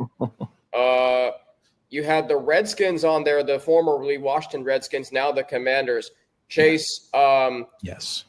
You had the Redskins on there, the formerly Washington Redskins, now the Commanders. Chase. Yes.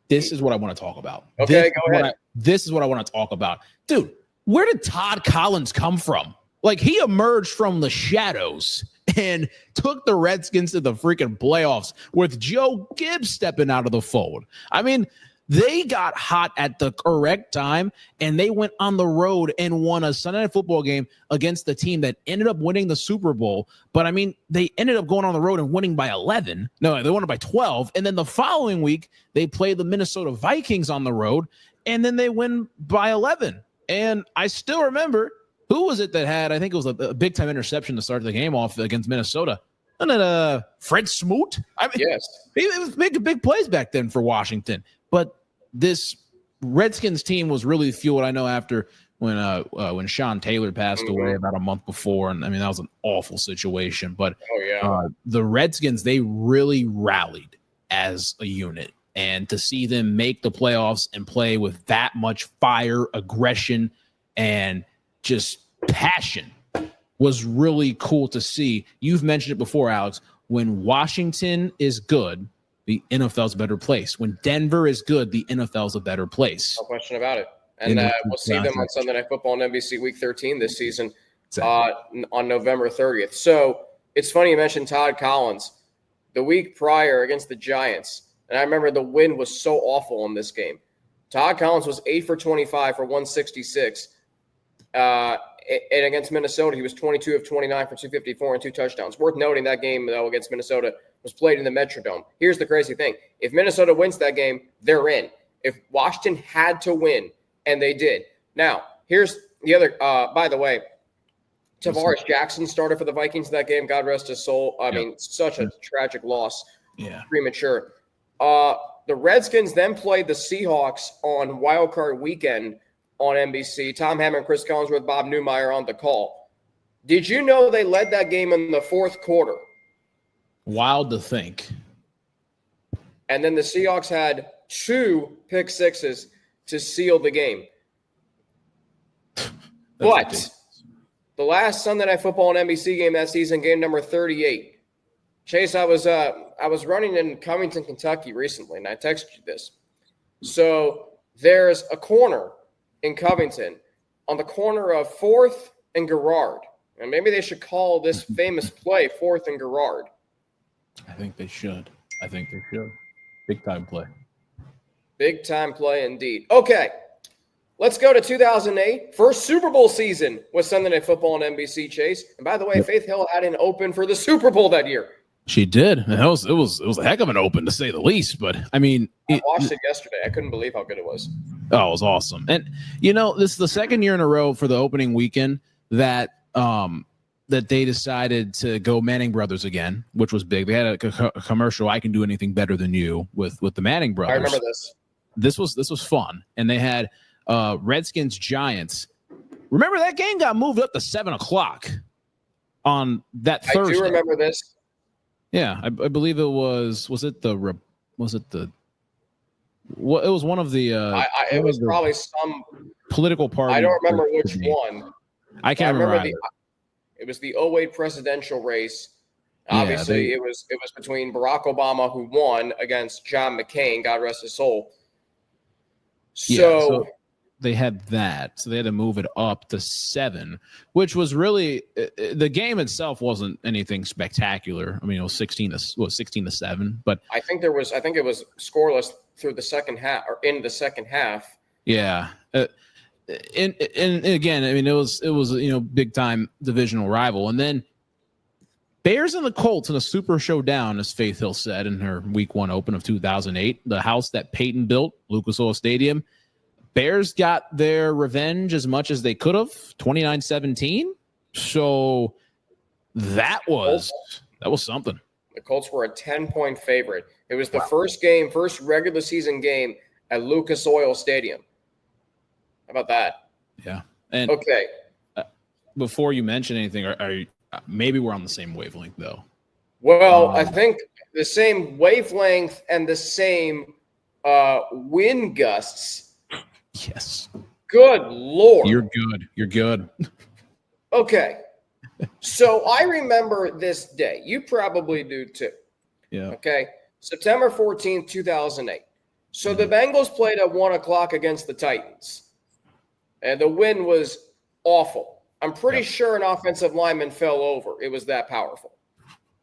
This is what I want to talk about. Okay, go ahead. This is what I want to talk about. Dude, where did Todd Collins come from? Like, he emerged from the shadows and took the Redskins to the freaking playoffs with Joe Gibbs stepping out of the fold. I mean, They got hot at the correct time, and they went on the road and won a Sunday Night Football game against the team that ended up winning the Super Bowl. But, I mean, they ended up going on the road and winning by 11. No, they won it by 12. And then the following week, they played the Minnesota Vikings on the road, and then they win by 11. And I still remember, who was it that had, I think it was a big-time interception to start the game off against Minnesota. And then Fred Smoot? I mean, yes. He was making big plays back then for Washington. But this Redskins team was really fueled, I know, after when Sean Taylor passed away about a month before. And, I mean, that was an awful situation. But the Redskins, they really rallied as a unit. And to see them make the playoffs and play with that much fire, aggression, and just passion was really cool to see. You've mentioned it before, Alex. When Washington is good, the NFL's a better place. When Denver is good, the NFL's a better place. No question about it. And we'll see them on Sunday Night Football on NBC Week 13 this season on November 30th. So it's funny you mentioned Todd Collins. The week prior against the Giants, and I remember the wind was so awful in this game. Todd Collins was 8 for 25 for 166. And against Minnesota, he was 22 of 29 for 254 and 2 touchdowns. Worth noting that game, though, against Minnesota was played in the Metrodome. Here's the crazy thing. If Minnesota wins that game, they're in. If Washington had to win, and they did. Now, here's the other, by the way, Tavares Jackson started for the Vikings in that game. God rest his soul. I mean, such a tragic loss. Yeah. Premature. The Redskins then played the Seahawks on Wild Card Weekend on NBC. Tom Hammond, Chris Collinsworth, Bob Newmeyer on the call. Did you know they led that game in the fourth quarter? Wild to think. And then the Seahawks had 2 pick sixes to seal the game. But the last Sunday Night Football on NBC game that season, game number 38. Chase, I was running in Covington, Kentucky recently, and I texted you this. So there's a corner in Covington on the corner of 4th and Garrard. And maybe they should call this famous play 4th and Garrard. I think they should. Big time play. Big time play indeed. Okay, let's go to 2008. First Super Bowl season was Sunday Night Football on NBC, Chase. And by the way, Faith Hill had an open for the Super Bowl that year. She did. It was a heck of an open, to say the least. But, I mean. I watched it yesterday. I couldn't believe how good it was. Oh, it was awesome. And, this is the second year in a row for the opening weekend that they decided to go Manning Brothers again, which was big. They had a commercial, "I Can Do Anything Better Than You," with the Manning Brothers. I remember this. This was fun. And they had Redskins Giants. Remember, that game got moved up to 7:00 on that Thursday. I do remember this. Yeah, I believe it was. It was one of the. It was probably some political party. I don't remember which one. I can't remember. It was the 2008 presidential race. Obviously, it was between Barack Obama, who won, against John McCain, God rest his soul. So they had that. So they had to move it up to 7, which was really the game itself wasn't anything spectacular. I mean, it was 16 to 7, but I think it was scoreless through the second half or in the second half. Yeah. And again, I mean, it was big time divisional rival, and then Bears and the Colts in a super showdown, as Faith Hill said in her Week 1 open of 2008, the house that Peyton built, Lucas Oil Stadium. Bears got their revenge as much as they could have, 29-17. So that was something. The Colts were a 10-point favorite. It was the first regular season game at Lucas Oil Stadium. How about that? Yeah. And okay. Before you mention anything, are you, maybe we're on the same wavelength though? Well, I think the same wavelength and the same wind gusts. Yes. Good Lord. You're good. Okay. So I remember this day. You probably do too. Yeah. Okay. September 14th, 2008. So the Bengals played at 1:00 against the Titans. And the wind was awful. I'm pretty sure an offensive lineman fell over. It was that powerful.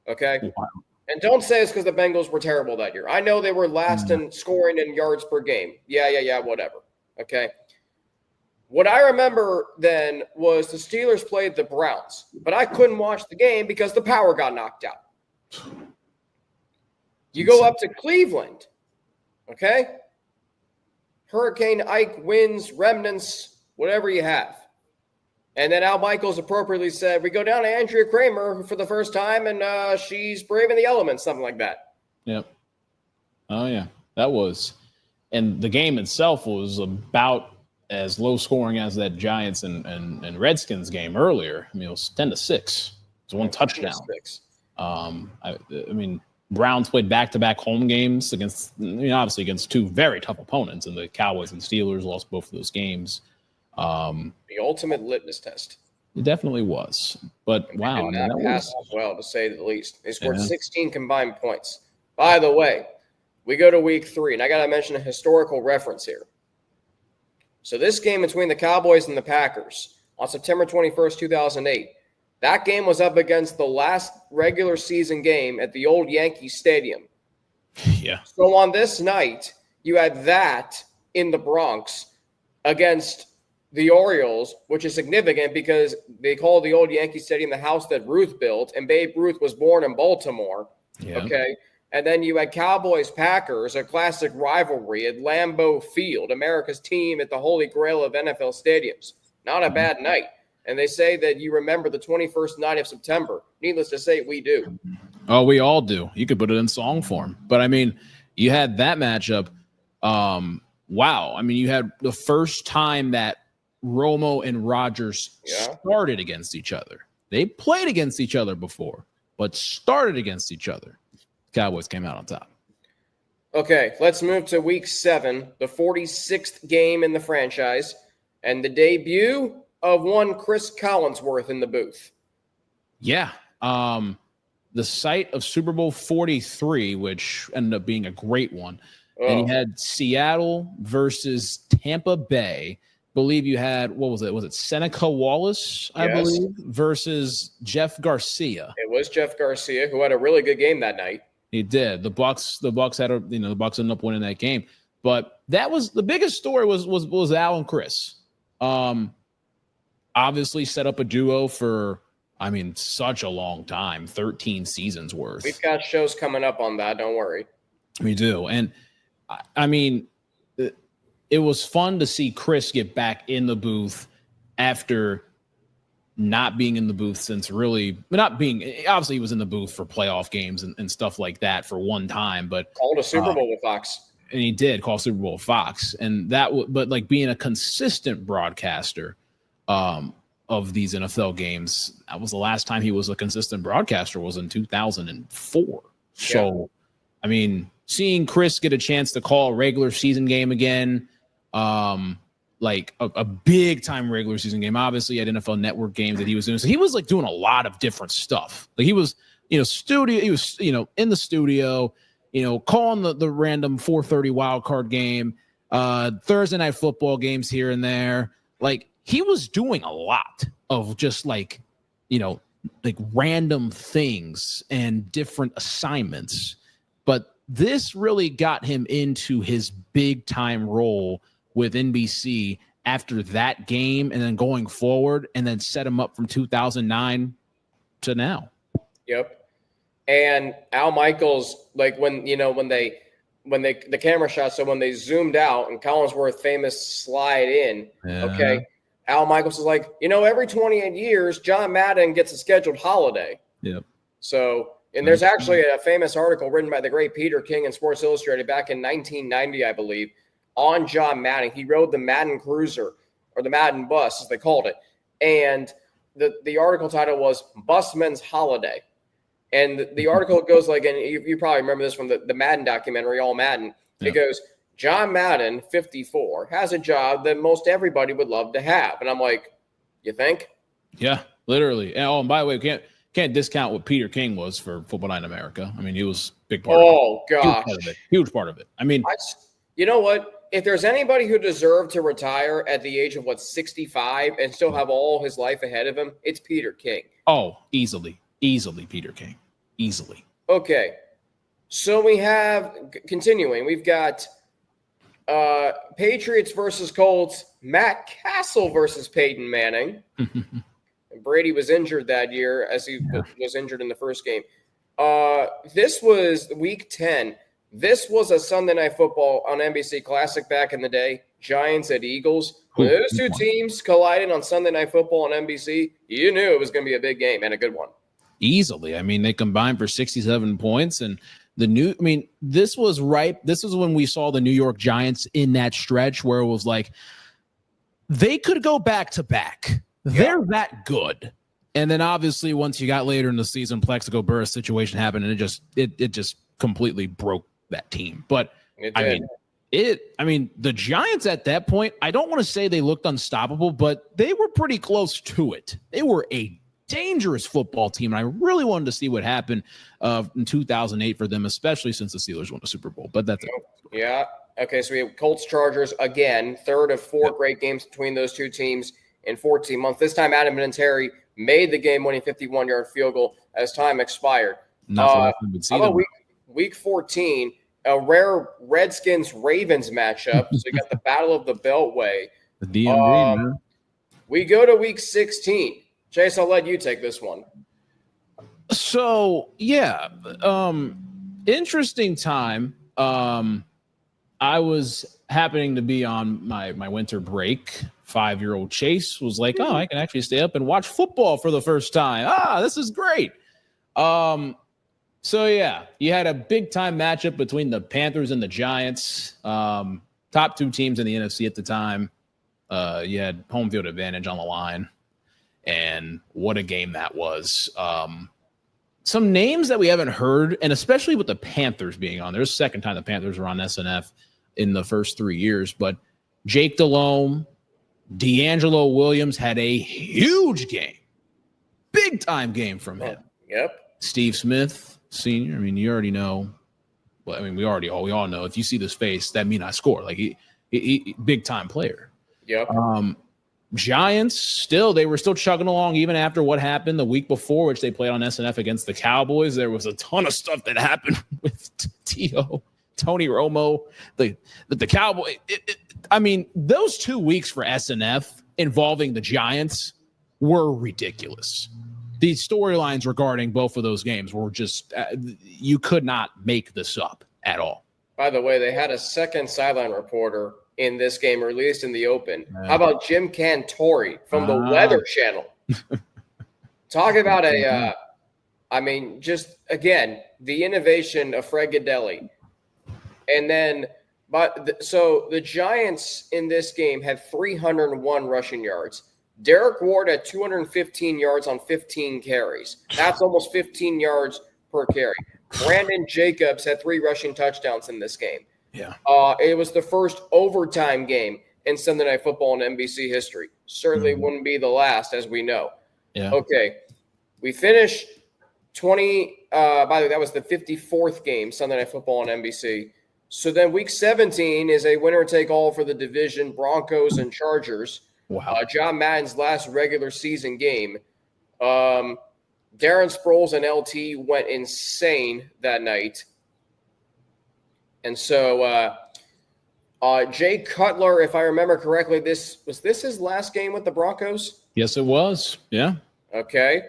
Okay? Wow. And don't say it's because the Bengals were terrible that year. I know they were last in scoring in yards per game. Yeah, whatever. Okay. What I remember then was the Steelers played the Browns, but I couldn't watch the game because the power got knocked out. You go up to Cleveland, okay? Hurricane Ike winds, remnants, whatever you have. And then Al Michaels appropriately said, we go down to Andrea Kramer for the first time, and she's braving the elements, something like that. Yep. Oh, yeah. That was – and the game itself was about as low scoring as that Giants and Redskins game earlier. I mean, it was 10-6. It was one touchdown. I mean, Browns played back-to-back home games against, obviously against two very tough opponents, and the Cowboys and Steelers lost both of those games. The ultimate litmus test. It definitely was. But wow, that passed well, to say the least. They scored 16 combined points. By the way, we go to week 3, and I got to mention a historical reference here. So this game between the Cowboys and the Packers on September 21st, 2008, that game was up against the last regular season game at the old Yankee Stadium. Yeah. So on this night, you had that in the Bronx against the Orioles, which is significant because they call the old Yankee Stadium the house that Ruth built, and Babe Ruth was born in Baltimore. Yeah. Okay. And then you had Cowboys-Packers, a classic rivalry at Lambeau Field, America's team at the holy grail of NFL stadiums. Not a bad night. And they say that you remember the 21st night of September. Needless to say, we do. Oh, we all do. You could put it in song form. But, I mean, you had that matchup. Wow. I mean, you had the first time that Romo and Rodgers started against each other. They played against each other before, but started against each other. Cowboys came out on top. Okay, let's move to week 7, the 46th game in the franchise, and the debut of one Chris Collinsworth in the booth. Yeah. The site of Super Bowl 43, which ended up being a great one. Oh. And you had Seattle versus Tampa Bay. Believe you had, what was it? Was it Seneca Wallace, I believe, versus Jeff Garcia? It was Jeff Garcia, who had a really good game that night. He did. The Bucks had the Bucks ended up winning that game. But that was the biggest story was Al and Chris. Obviously set up a duo for, such a long time, 13 seasons worth. We've got shows coming up on that. Don't worry. We do. And it was fun to see Chris get back in the booth after not being in the booth since obviously he was in the booth for playoff games and stuff like that for one time, but called a Super Bowl with Fox. And he did call Super Bowl with Fox. And but like being a consistent broadcaster of these NFL games, that was the last time he was a consistent broadcaster was in 2004. So, seeing Chris get a chance to call a regular season game again, like a big time regular season game, obviously at NFL Network games that he was doing. So he was like doing a lot of different stuff. Like he was, in the studio, calling the random 4:30 wild card game, Thursday night football games here and there. Like he was doing a lot of just like random things and different assignments. But this really got him into his big time role with NBC after that game and then going forward and then set him up from 2009 to now. Yep. And Al Michaels, like when the camera shot, so when they zoomed out and Collinsworth famous slide in, okay, Al Michaels is like, every 28 years, John Madden gets a scheduled holiday. Yep. So, and there's actually a famous article written by the great Peter King in Sports Illustrated back in 1990, I believe, on John Madden. He rode the Madden Cruiser, or the Madden Bus, as they called it. And the article title was Busman's Holiday. And the article goes like, and you probably remember this from the Madden documentary, All Madden. Yeah. It goes, John Madden, 54, has a job that most everybody would love to have. And I'm like, you think? Yeah, literally. And by the way, we can't discount what Peter King was for Football Night in America. He was a big part of it. Oh, gosh. Huge part of it. You know what? If there's anybody who deserved to retire at the age of 65 and still have all his life ahead of him, it's Peter King. Oh, easily Peter King. Easily. Okay. So we have, continuing, we've got Patriots versus Colts, Matt Castle versus Peyton Manning. Brady was injured that year as he was injured in the first game. This was week 10. This was a Sunday Night Football on NBC Classic back in the day. Giants at Eagles. When those two teams collided on Sunday Night Football on NBC, you knew it was going to be a big game and a good one. Easily. I mean, they combined for 67 points. And this was ripe. This is when we saw the New York Giants in that stretch where it was like they could go back to back. They're that good. And then obviously once you got later in the season, Plexico Burress situation happened, and it just completely broke that team. But the Giants at that point, I don't want to say they looked unstoppable, but they were pretty close to it. They were a dangerous football team, and I really wanted to see what happened in 2008 for them, especially since the Steelers won the Super Bowl. But that's it. Yeah. Okay, so we have Colts Chargers again, third of four great games between those two teams in 14 months. This time, Adam Vinatieri made the game-winning 51-yard field goal as time expired. How about week 14, a rare Redskins-Ravens matchup. So you got the Battle of the Beltway. The DMV, man. We go to week 16. Chase, I'll let you take this one. So, interesting time. I was happening to be on my winter break. 5-year-old Chase was like, I can actually stay up and watch football for the first time. This is great. So, you had a big-time matchup between the Panthers and the Giants, top two teams in the NFC at the time. You had home field advantage on the line, and what a game that was. Some names that we haven't heard, and especially with the Panthers being on. There's the second time the Panthers were on SNF in the first 3 years, but Jake Delhomme, D'Angelo Williams had a huge game, big-time game from him. Yep. Steve Smith, senior. I mean, you already know. Well, I mean, we all know. If you see this face, that mean I score. Like he big-time player. Yep. Giants, they were still chugging along even after what happened the week before, which they played on SNF against the Cowboys. There was a ton of stuff that happened with T.O., Tony Romo, the Cowboy. Those 2 weeks for SNF involving the Giants were ridiculous. The storylines regarding both of those games were just you could not make this up at all. By the way, they had a second sideline reporter in this game, or at least in the open. How about Jim Cantori from the Weather Channel? Talk about just again, the innovation of Fred Gaudelli. And then, so the Giants in this game had 301 rushing yards. Derek Ward had 215 yards on 15 carries. That's almost 15 yards per carry. Brandon Jacobs had 3 rushing touchdowns in this game. Yeah. It was the first overtime game in Sunday Night Football in NBC history. Certainly wouldn't be the last, as we know. Yeah. Okay. We finished 20. By the way, that was the 54th game, Sunday Night Football on NBC. So then week 17 is a winner-take-all for the division, Broncos and Chargers. Wow. John Madden's last regular season game. Darren Sproles and LT went insane that night. And so Jay Cutler, if I remember correctly, was this his last game with the Broncos? Yes, it was. Yeah. Okay.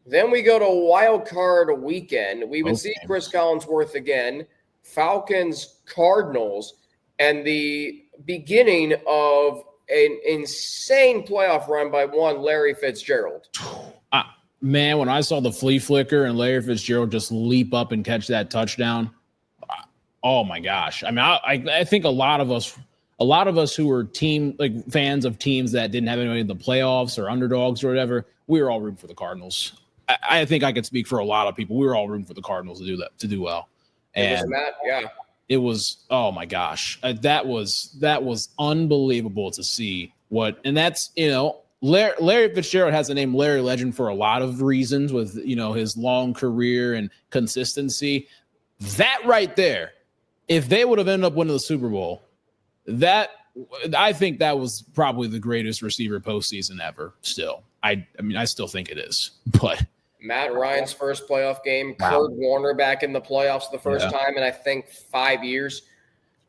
Then we go to wild card weekend. We would see Chris Collinsworth again, Falcons, Cardinals, and the beginning of an insane playoff run by one Larry Fitzgerald. Man, when I saw the flea flicker and Larry Fitzgerald just leap up and catch that touchdown, oh my gosh! I mean, I think a lot of us who were fans of teams that didn't have anybody in the playoffs or underdogs or whatever, we were all rooting for the Cardinals. I think I could speak for a lot of people. We were all rooting for the Cardinals to do well. And it was, oh my gosh, that was unbelievable to see and that's, Larry Fitzgerald has the name Larry Legend for a lot of reasons with, his long career and consistency. That right there, if they would have ended up winning the Super Bowl, I think that was probably the greatest receiver postseason ever still. I still think it is, but Matt Ryan's first playoff game. Wow. Kurt Warner back in the playoffs the first time in, I think, 5 years.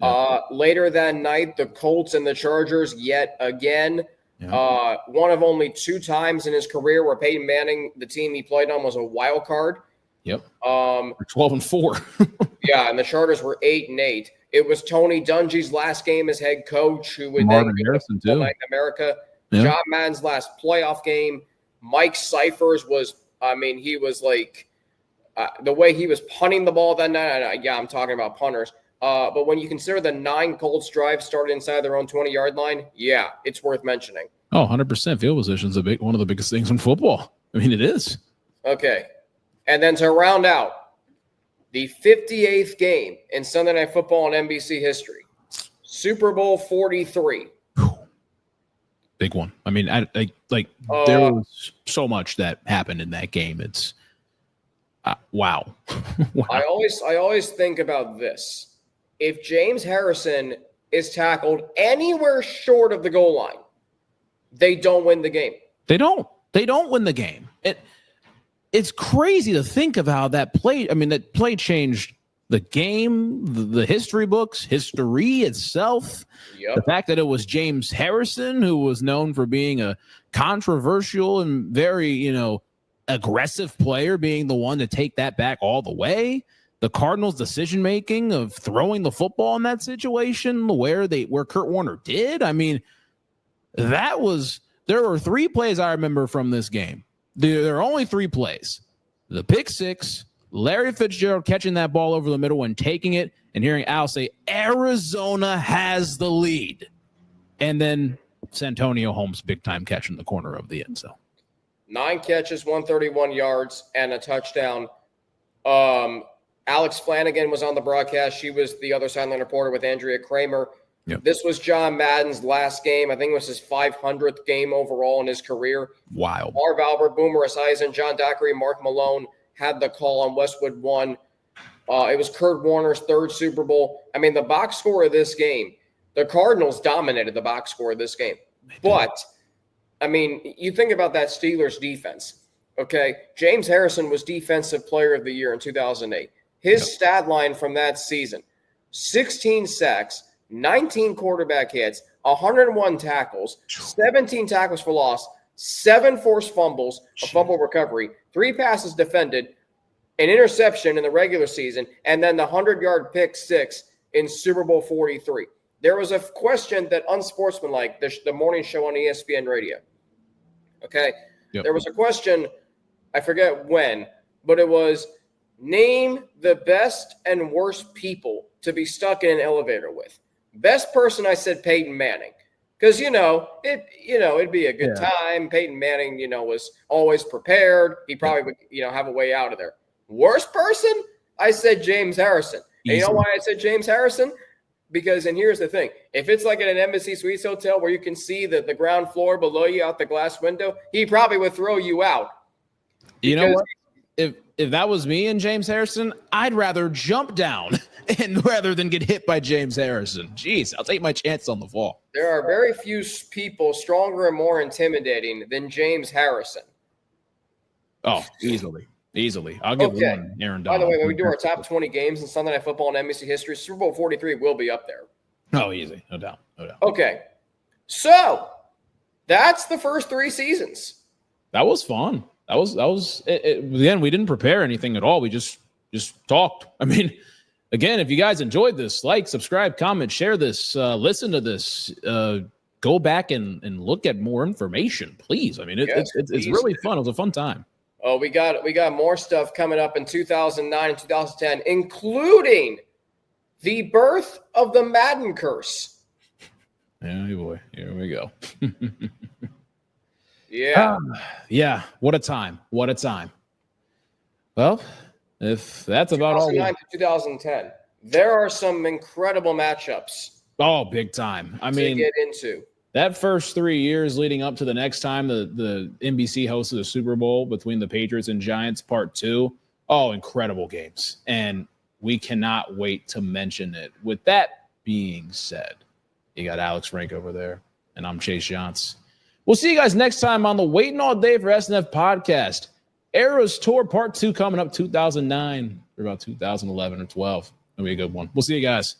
Yeah. Later that night, the Colts and the Chargers yet again. Yeah. One of only 2 times in his career where Peyton Manning, the team he played on, was a wild card. Yep. 12-4. Yeah, and the Chargers were 8-8. It was Tony Dungy's last game as head coach, who would Marvin then Harrison go too. to America. Yeah. John Madden's last playoff game. Mike Cyphers was, he was like the way he was punting the ball that night. Yeah, I'm talking about punters. But when you consider the 9 Colts drives started inside their own 20-yard line, yeah, it's worth mentioning. Oh, 100% field position is one of the biggest things in football. I mean, it is. Okay. And then to round out the 58th game in Sunday Night Football in NBC history, Super Bowl 43. Big one. I mean, there was so much that happened in that game. It's wow. Wow. I always think about this. If James Harrison is tackled anywhere short of the goal line, they don't win the game. They don't win the game. It's crazy to think of how that play. I mean, that play changed the game, the history books, history itself. Yep. The fact that it was James Harrison, who was known for being a controversial and very, aggressive player, being the one to take that back all the way. The Cardinals' decision-making of throwing the football in that situation where Kurt Warner did. I mean, there were 3 plays I remember from this game. There are only 3 plays. The pick 6, Larry Fitzgerald catching that ball over the middle and taking it, and hearing Al say, Arizona has the lead. And then Santonio Holmes big-time catch in the corner of the end zone. 9 catches, 131 yards, and a touchdown. Alex Flanagan was on the broadcast. She was the other sideline reporter with Andrea Kramer. Yep. This was John Madden's last game. I think it was his 500th game overall in his career. Wow. Marv Albert, Boomer Esiason, John Daiquiri, Mark Malone had the call on Westwood 1. It was Kurt Warner's 3rd Super Bowl. I mean, the box score of this game, the Cardinals dominated the box score of this game. But, I mean, you think about that Steelers defense, okay? James Harrison was Defensive Player of the Year in 2008. His stat line from that season, 16 sacks, 19 quarterback hits, 101 tackles, 17 tackles for loss, 7 forced fumbles, a fumble recovery, 3 passes defended, an interception in the regular season, and then the 100-yard pick 6 in Super Bowl 43. There was a question that Unsportsmanlike, the morning show on ESPN radio, okay? Yep. There was a question, I forget when, but it was, name the best and worst people to be stuck in an elevator with. Best person, I said Peyton Manning. Because, it'd be a good time. Peyton Manning, was always prepared. He probably would, have a way out of there. Worst person, I said James Harrison. And you know why I said James Harrison? Because, and here's the thing. If it's like at an Embassy Suites hotel where you can see the ground floor below you out the glass window, he probably would throw you out. You know what? If that was me and James Harrison, I'd rather jump down rather than get hit by James Harrison. Jeez, I'll take my chance on the fall. There are very few people stronger and more intimidating than James Harrison. Oh, easily. I'll give one Aaron Donald. By the way, when we do our top 20 games in Sunday Night Football and NBC history, Super Bowl 43 will be up there. Oh, easy. No doubt. Okay. So, that's the first 3 seasons. That was fun. That was again, we didn't prepare anything at all. We just talked. I mean, again, if you guys enjoyed this, like, subscribe, comment, share this, listen to this, go back and look at more information, please. I mean, it's really fun. It was a fun time. Oh, we got more stuff coming up in 2009 and 2010, including the birth of the Madden curse. Yeah, boy. Here we go. Yeah. What a time. Well, if that's about all. 2009 to 2010. There are some incredible matchups. Oh, big time. I mean, to get into. That first 3 years leading up to the next time the NBC hosted the Super Bowl between the Patriots and Giants Part 2. Oh, incredible games. And we cannot wait to mention it. With that being said, you got Alex Frank over there, and I'm Chase Younts. We'll see you guys next time on the Waiting All Day for SNF podcast. Eras Tour Part 2 coming up 2009 or about 2011 or 12. That'll be a good one. We'll see you guys.